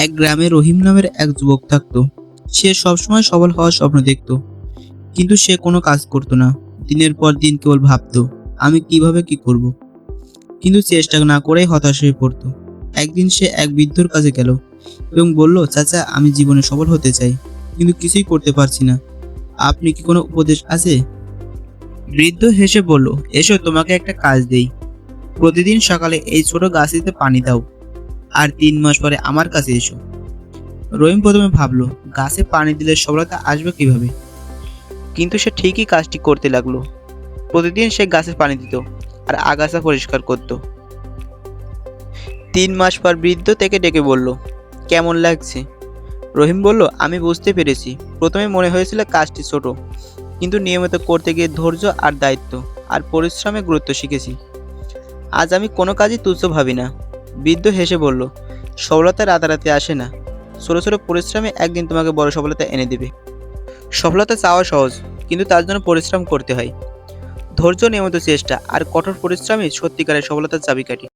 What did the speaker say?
এক গ্রামে রহিম নামের এক যুবক থাকতো। সে সবসময় সফল হওয়ার স্বপ্ন দেখত, কিন্তু সে কোনো কাজ করত না। দিনের পর দিন কেবল ভাবতো, আমি কিভাবে কি করব, কিন্তু চেষ্টা না করেই হতাশ হয়ে পড়তো। একদিন সে এক বৃদ্ধর কাছে গেল এবং বলল, চাচা, আমি জীবনে সফল হতে চাই, কিন্তু কিছুই করতে পারছি না। আপনি কি কোনো উপদেশ আছে? বৃদ্ধ হেসে বলল, এসো, তোমাকে একটা কাজ দেই। প্রতিদিন সকালে এই ছোট গাছটিতে পানি দাও, আর 3 মাস পরে আমার কাছে এসো। রহিম প্রথমে ভাবলো, গাছে পানি দিলে সফলতা আসবে কিভাবে, কিন্তু সে ঠিকই কাজটি করতে লাগলো। প্রতিদিন সে গাছে পানি দিত আর আগাছা পরিষ্কার করত। 3 মাস পর বৃদ্ধ থেকে ডেকে বলল, কেমন লাগছে? রহিম বলল, আমি বুঝতে পেরেছি। প্রথমে মনে হয়েছিল কাজটি ছোট, কিন্তু নিয়মিত করতে গিয়ে ধৈর্য আর দায়িত্ব আর পরিশ্রমের গুরুত্ব শিখেছি। আজ আমি কোনো কাজই তুচ্ছ ভাবি না। বৃদ্ধ হেসে বলল, সফলতা রাতারাতি আসে না, ছোট ছোট পরিশ্রমে একদিন তোমাকে বড় সফলতা এনে দেবে। সফলতা চাওয়া সহজ, কিন্তু তার জন্য পরিশ্রম করতে হয়। ধৈর্য, নিয়মিত চেষ্টা আর কঠোর পরিশ্রমই সত্যিকারের সফলতার চাবিকাঠি।